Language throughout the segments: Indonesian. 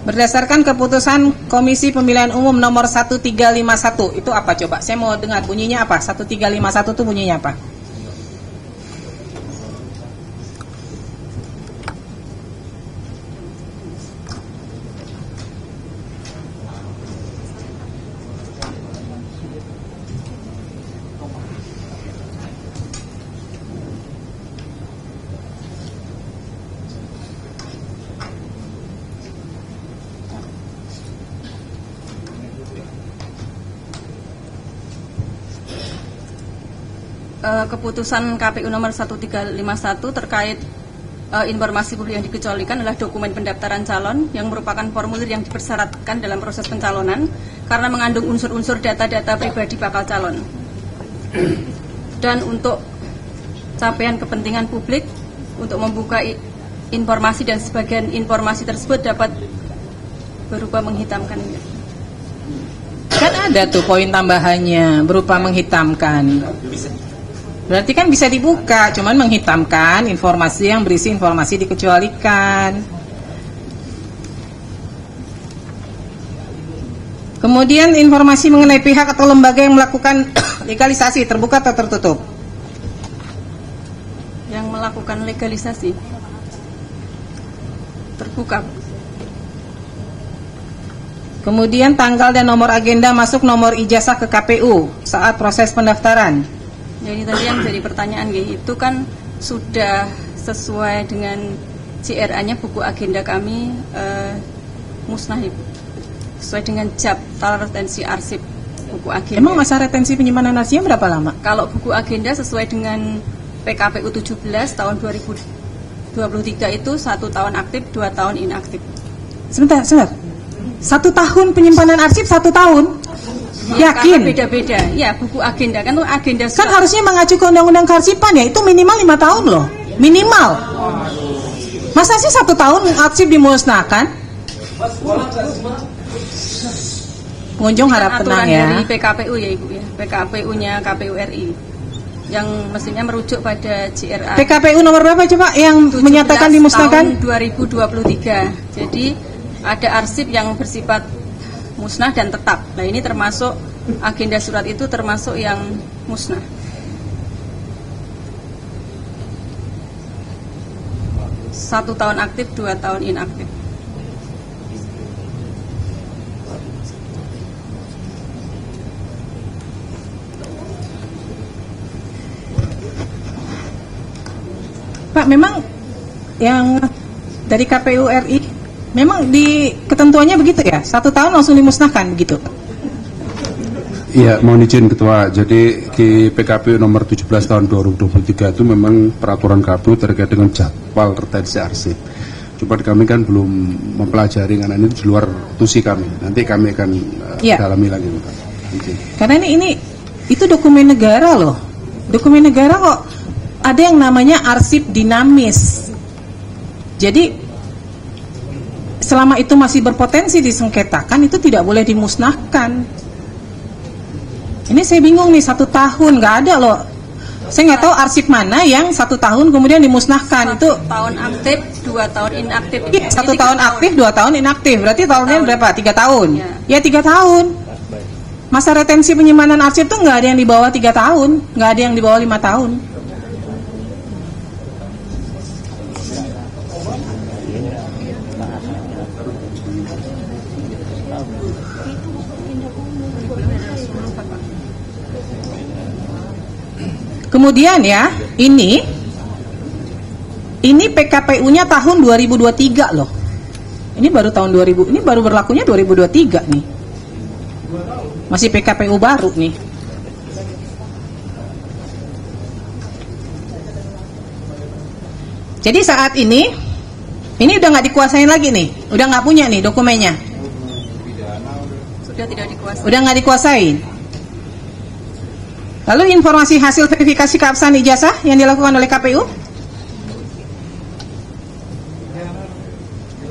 Berdasarkan keputusan Komisi Pemilihan Umum nomor 1351, itu apa coba? Saya mau dengar bunyinya apa? 1351 itu bunyinya apa? Keputusan KPU nomor 1351 terkait informasi publik yang dikecualikan adalah dokumen pendaftaran calon yang merupakan formulir yang dipersyaratkan dalam proses pencalonan karena mengandung unsur-unsur data-data pribadi bakal calon. Dan untuk capaian kepentingan publik untuk membuka informasi dan sebagian informasi tersebut dapat berupa menghitamkan. Kan ada tuh poin tambahannya berupa menghitamkan. Berarti kan bisa dibuka, cuman menghitamkan informasi yang berisi informasi dikecualikan. Kemudian informasi mengenai pihak atau lembaga yang melakukan legalisasi terbuka atau tertutup? Yang melakukan legalisasi terbuka. Kemudian tanggal dan nomor agenda masuk nomor ijazah ke KPU saat proses pendaftaran. Jadi tadi yang jadi pertanyaan itu kan sudah sesuai dengan CRA-nya buku agenda kami musnah Ibu. Sesuai dengan jadwal retensi arsip buku agenda. Emang masa retensi penyimpanan arsipnya berapa lama? Kalau buku agenda sesuai dengan PKPU 17 tahun 2023 itu 1 tahun aktif, 2 tahun inaktif. Sebentar. 1 tahun penyimpanan arsip 1 tahun? Yakin? Karena beda-beda. Ya, buku agenda kan tuh agenda. Kan harusnya mengacu ke undang-undang kearsipan ya, itu minimal 5 tahun loh. Minimal. Masa sih 1 tahun arsip dimusnahkan? Pengunjung harap tenang ya. Dari PKPU ya Ibu ya. PKPU-nya KPU RI. Yang mestinya merujuk pada JRA. PKPU nomor berapa coba yang menyatakan dimusnahkan? Tahun 2023. Jadi ada arsip yang bersifat musnah dan tetap. Nah ini termasuk agenda surat itu termasuk yang musnah. Satu tahun aktif, 2 tahun inaktif. Pak, memang yang dari KPU RI memang di ketentuannya begitu ya? 1 tahun langsung dimusnahkan begitu? Iya, mohon izin Ketua. Jadi di PKPU nomor 17 tahun 2023 itu memang peraturan KPU terkait dengan jadwal retensi arsip. Cuma kami kan belum mempelajari karena ini di luar tusi kami. Nanti kami akan dalami lagi, Pak. Karena ini itu dokumen negara loh. Dokumen negara kok ada yang namanya arsip dinamis. Jadi selama itu masih berpotensi disengketakan, itu tidak boleh dimusnahkan. Ini saya bingung nih, 1 tahun nggak ada loh. Saya nggak tahu arsip mana yang 1 tahun kemudian dimusnahkan. 1 tahun aktif, 2 tahun inaktif. Iya, 1 tahun aktif, 2 tahun inaktif. Berarti tahunnya berapa? 3 tahun. Ya 3 tahun. Masa retensi penyimpanan arsip tuh nggak ada yang di bawah 3 tahun, nggak ada yang di bawah 5 tahun. Kemudian ya, ini PKPU-nya tahun 2023 loh. Ini baru tahun 2000, ini baru berlakunya 2023 nih. Masih PKPU baru nih. Jadi saat ini udah nggak dikuasain lagi nih, udah nggak punya nih dokumennya. Sudah tidak dikuasai. Udah nggak dikuasain. Lalu informasi hasil verifikasi keabsahan ijazah yang dilakukan oleh KPU?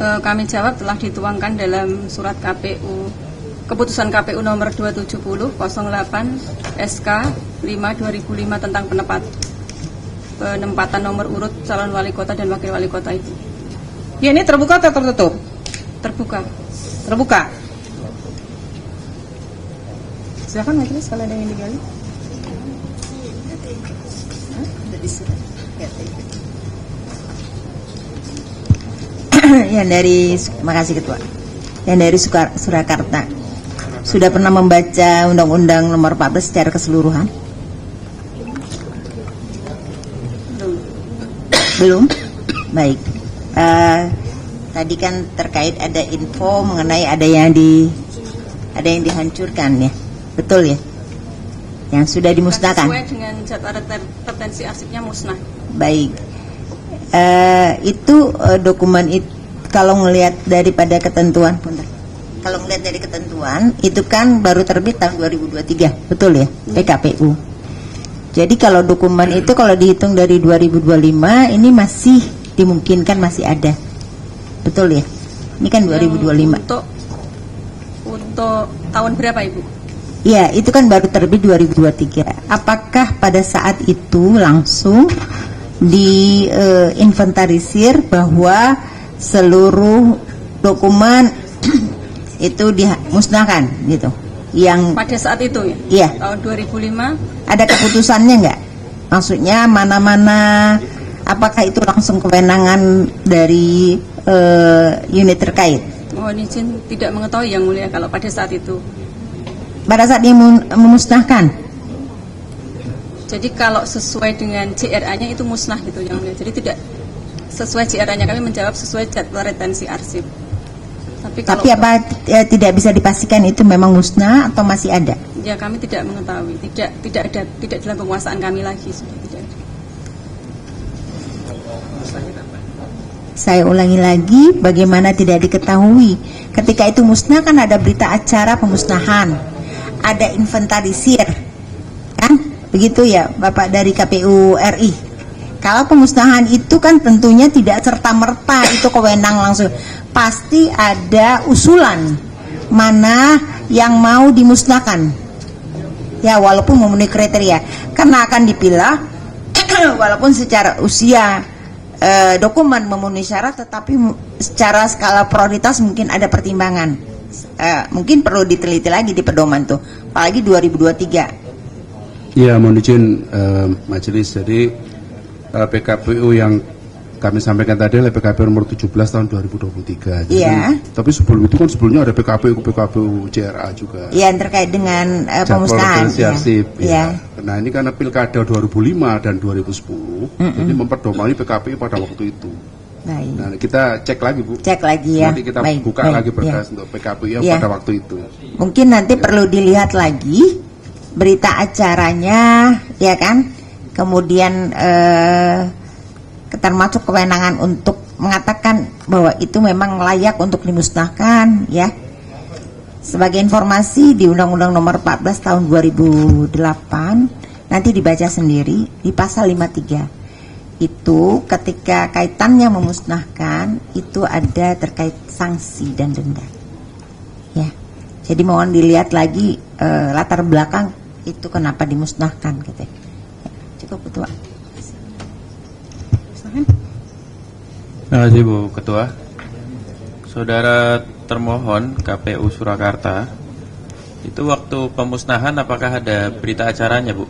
Kami jawab telah dituangkan dalam surat KPU, keputusan KPU nomor 270 08 SK 5/2005 tentang penempatan nomor urut calon wali kota dan wakil wali kota itu. Ya, ini terbuka atau tertutup? Terbuka. Terbuka. Silakan majelis kalau ada yang digali. Yang dari, makasih Ketua. Yang dari Surakarta, sudah pernah membaca Undang-Undang Nomor 14 secara keseluruhan? Belum? Baik. Tadi kan terkait ada info mengenai ada yang dihancurkan ya, betul ya? Yang sudah dimusnahkan. Sesuai dengan jadwal retensi arsipnya musnah. Baik. Itu dokumen itu kalau ngelihat daripada ketentuan, kalau ngelihat dari ketentuan itu kan baru terbit tahun 2023, betul ya? PKPU. Jadi kalau dokumen itu kalau dihitung dari 2025 ini masih dimungkinkan masih ada, betul ya? Ini kan 2025. Untuk tahun berapa Ibu? Ya, itu kan baru terbit 2023. Apakah pada saat itu langsung diinventarisir bahwa seluruh dokumen itu dimusnahkan gitu? Yang pada saat itu ya? Iya. Tahun 2005. Ada keputusannya nggak? Maksudnya mana-mana? Apakah itu langsung kewenangan dari unit terkait? Mohon izin tidak mengetahui Yang Mulia kalau pada saat itu. Pada saat dia memusnahkan? Jadi kalau sesuai dengan JRA-nya itu musnah gitu Yang Mulia. Jadi tidak sesuai JRA-nya, kami menjawab sesuai jadwal retensi arsip. Tapi apa tidak bisa dipastikan itu memang musnah atau masih ada? Ya kami tidak mengetahui, tidak dalam penguasaan kami lagi, sudah tidak ada. Saya ulangi lagi, bagaimana tidak diketahui? Ketika itu musnah kan ada berita acara pemusnahan, ada inventarisir, kan? Begitu ya Bapak dari KPU RI. Kalau pemusnahan itu kan tentunya tidak serta-merta itu kewenang langsung. Pasti ada usulan mana yang mau dimusnahkan. Ya walaupun memenuhi kriteria. Karena akan dipilah walaupun secara usia dokumen memenuhi syarat, tetapi secara skala prioritas mungkin ada pertimbangan. Mungkin perlu diteliti lagi di pedoman tuh. Apalagi 2023. Ya, mohon izin majelis. Jadi PKPU yang kami sampaikan tadi adalah PKPU nomor 17 tahun 2023. Iya. Tapi sebelum itu kan sebelumnya ada PKPU JRA juga. Iya, terkait dengan pemusnahan. Ya. Nah ini karena pilkada 2005 dan 2010, jadi memperdomani PKPU pada waktu itu. Baik. Nah kita cek lagi Bu. Cek lagi ya. Nanti kita buka lagi berkas untuk PKPU yang pada waktu itu. Mungkin nanti perlu dilihat lagi berita acaranya, ya kan? Kemudian termasuk kewenangan untuk mengatakan bahwa itu memang layak untuk dimusnahkan, ya. Sebagai informasi di Undang-Undang Nomor 14 tahun 2008 nanti dibaca sendiri di pasal 53 itu ketika kaitannya memusnahkan itu ada terkait sanksi dan denda, ya. Jadi mohon dilihat lagi latar belakang itu kenapa dimusnahkan gitu. Cukup Ketua. Terima kasih Bu Ketua. Saudara termohon KPU Surakarta, itu waktu pemusnahan apakah ada berita acaranya Bu?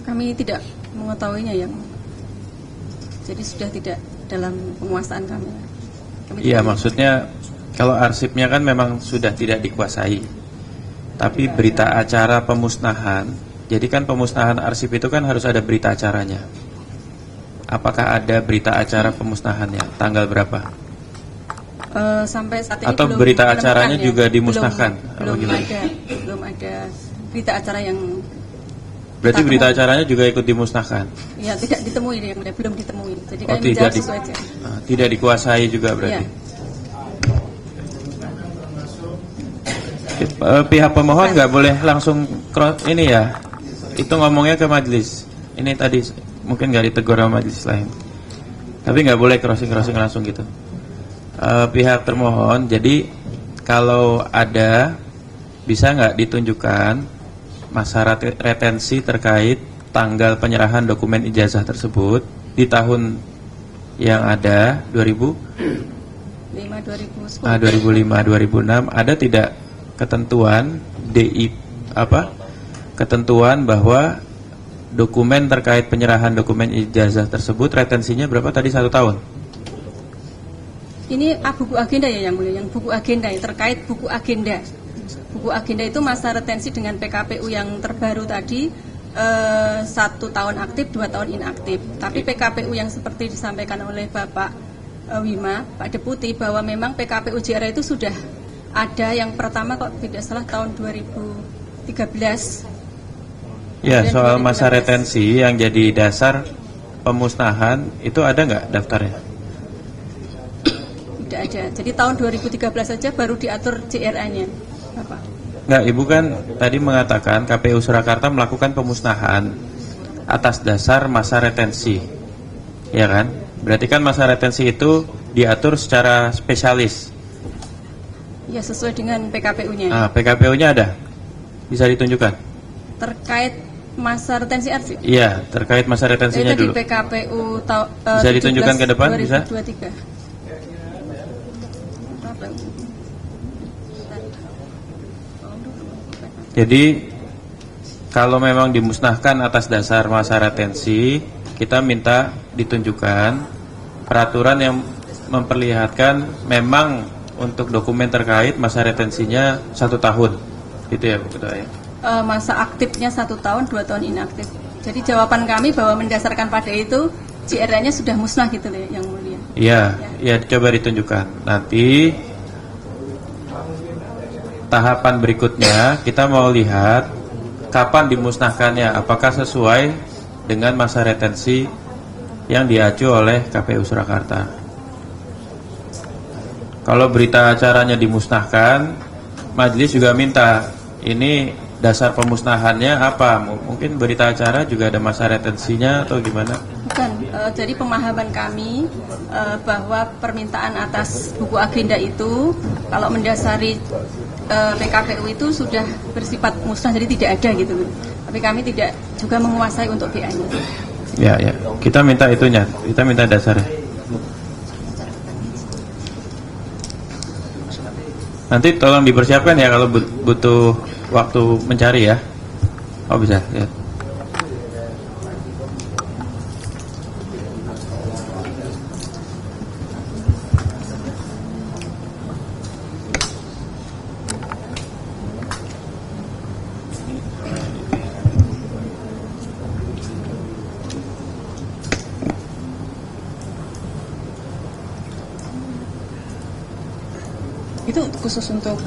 Kami tidak mengetahuinya Yang. Jadi sudah tidak dalam penguasaan kami. Iya, maksudnya kalau arsipnya kan memang sudah tidak dikuasai. Tapi berita acara pemusnahan, jadi kan pemusnahan arsip itu kan harus ada berita acaranya. Apakah ada berita acara pemusnahannya? Tanggal berapa? Sampai saat ini atau belum berita acaranya ya. juga dimusnahkan? Belum ada berita acara yang. Berarti berita acaranya juga ikut dimusnahkan? Ya, tidak ditemui Yang Mulia, belum ditemui. Jadi kami tidak sesuai aja. Tidak dikuasai juga berarti. Ya. Pihak pemohon nggak boleh langsung ini ya, itu ngomongnya ke majelis. Ini tadi mungkin nggak ditegur sama majelis lain, tapi nggak boleh crossing langsung gitu. Pihak termohon, jadi kalau ada bisa nggak ditunjukkan masa retensi terkait tanggal penyerahan dokumen ijazah tersebut di tahun yang ada 2000 2005 2010. 2005 2006 ada tidak ketentuan ketentuan bahwa dokumen terkait penyerahan dokumen ijazah tersebut retensinya berapa tadi, 1 tahun? Ini buku agenda ya yang mulia, yang buku agenda yang terkait buku agenda. Buku agenda itu masa retensi dengan PKPU yang terbaru tadi 1 tahun aktif, 2 tahun inaktif. Tapi PKPU yang seperti disampaikan oleh Bapak Wima, Pak Deputi, bahwa memang PKPU JR itu sudah ada yang pertama kok tidak salah tahun 2013. Ya, soal masa 2016. retensi yang jadi dasar pemusnahan itu ada nggak daftarnya? Tidak ada. Jadi tahun 2013 saja baru diatur JRA-nya, Bapak. Nggak, Ibu kan tadi mengatakan KPU Surakarta melakukan pemusnahan atas dasar masa retensi, ya kan? Berarti kan masa retensi itu diatur secara spesialis. Ya, sesuai dengan PKPU-nya. Nah, PKPU-nya ada? Bisa ditunjukkan? Terkait masa retensi arsip. Iya, terkait masa retensinya Itu dulu. di PKPU Bisa ditunjukkan ke depan, bisa? 2023. Jadi kalau memang dimusnahkan atas dasar masa retensi, kita minta ditunjukkan peraturan yang memperlihatkan memang untuk dokumen terkait masa retensinya 1 tahun, gitu ya Bu Ketua ya. Masa aktifnya 1 tahun, 2 tahun inaktif. Jadi jawaban kami bahwa mendasarkan pada itu JRA-nya sudah musnah gitu loh yang mulia. Iya, ya coba ditunjukkan. Nanti tahapan berikutnya kita mau lihat kapan dimusnahkannya, apakah sesuai dengan masa retensi yang diacu oleh KPU Surakarta. Kalau berita acaranya dimusnahkan, majelis juga minta ini dasar pemusnahannya apa? Mungkin berita acara juga ada masa retensinya atau gimana? Bukan, jadi pemahaman kami bahwa permintaan atas buku agenda itu kalau mendasari PKPU itu sudah bersifat musnah, jadi tidak ada gitu. Tapi kami tidak juga menguasai untuk BA-nya. Ya, ya. Kita minta itunya, kita minta dasarnya. Nanti tolong dipersiapkan ya kalau butuh waktu mencari ya. Oh bisa, ya. Itu khusus untuk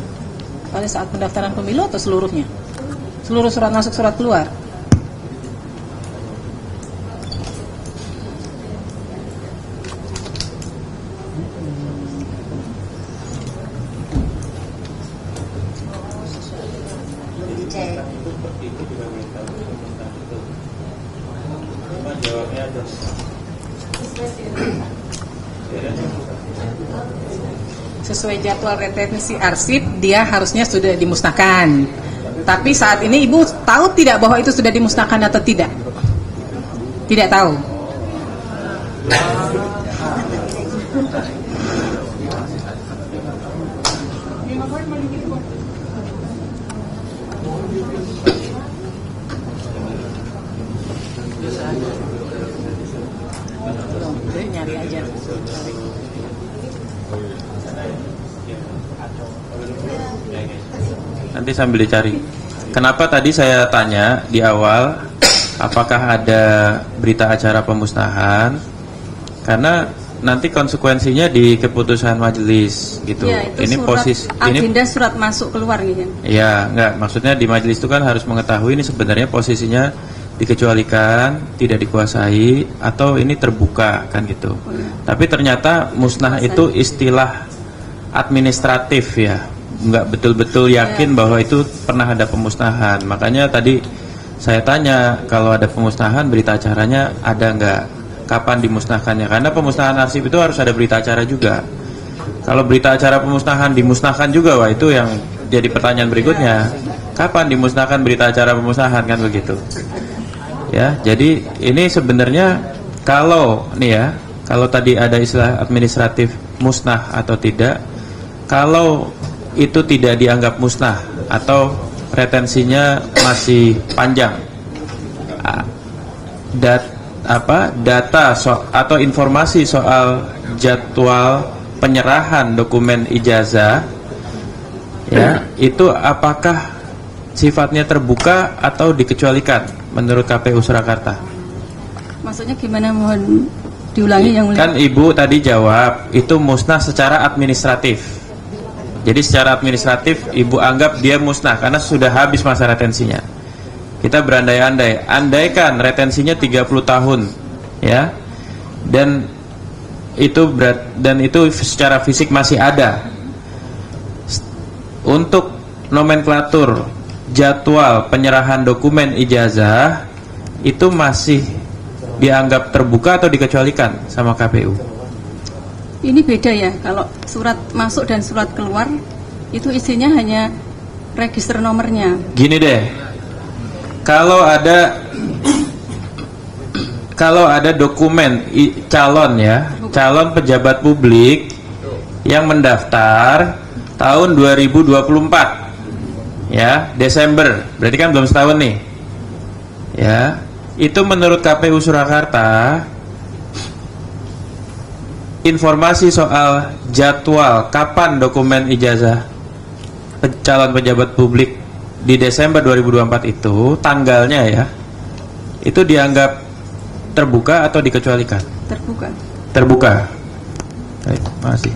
pada saat pendaftaran pemilu atau seluruhnya? Seluruh surat masuk, surat keluar? Sesuai jadwal retensi arsip, dia harusnya sudah dimusnahkan. Tapi saat ini Ibu tahu tidak bahwa itu sudah dimusnahkan atau tidak? Tidak tahu. Nyari aja. Nanti sambil dicari. Kenapa tadi saya tanya di awal apakah ada berita acara pemusnahan? Karena nanti konsekuensinya di keputusan majelis gitu. Ya, itu ini surat posisi agenda surat masuk keluar gitu. Ya, enggak, maksudnya di majelis itu kan harus mengetahui ini sebenarnya posisinya dikecualikan, tidak dikuasai atau ini terbuka kan gitu. Tapi ternyata musnah itu istilah administratif ya. Enggak betul-betul yakin bahwa itu pernah ada pemusnahan. Makanya tadi saya tanya kalau ada pemusnahan berita acaranya ada enggak, kapan dimusnahkannya, karena pemusnahan arsip itu harus ada berita acara juga. Kalau berita acara pemusnahan dimusnahkan juga, wah itu yang jadi pertanyaan berikutnya, kapan dimusnahkan berita acara pemusnahan, kan begitu ya. Jadi ini sebenarnya kalau nih ya, kalau tadi ada istilah administratif musnah atau tidak. Kalau itu tidak dianggap musnah atau retensinya masih panjang, data atau informasi soal jadwal penyerahan dokumen ijazah, ya, itu apakah sifatnya terbuka atau dikecualikan menurut KPU Surakarta? Maksudnya gimana, mohon diulangi yang mulia. Kan Ibu tadi jawab itu musnah secara administratif. Jadi secara administratif Ibu anggap dia musnah karena sudah habis masa retensinya. Kita berandai-andai, andaikan retensinya 30 tahun, ya. Dan itu secara fisik masih ada. Untuk nomenklatur jadwal penyerahan dokumen ijazah itu masih dianggap terbuka atau dikecualikan sama KPU? Ini beda ya, kalau surat masuk dan surat keluar itu isinya hanya register nomornya. Gini deh, kalau ada dokumen calon, ya, calon pejabat publik yang mendaftar tahun 2024, ya, Desember, berarti kan belum setahun nih, ya, itu menurut KPU Surakarta informasi soal jadwal kapan dokumen ijazah calon pejabat publik di Desember 2024 itu tanggalnya, ya, itu dianggap terbuka atau dikecualikan? Terbuka. Terbuka. Baik, makasih.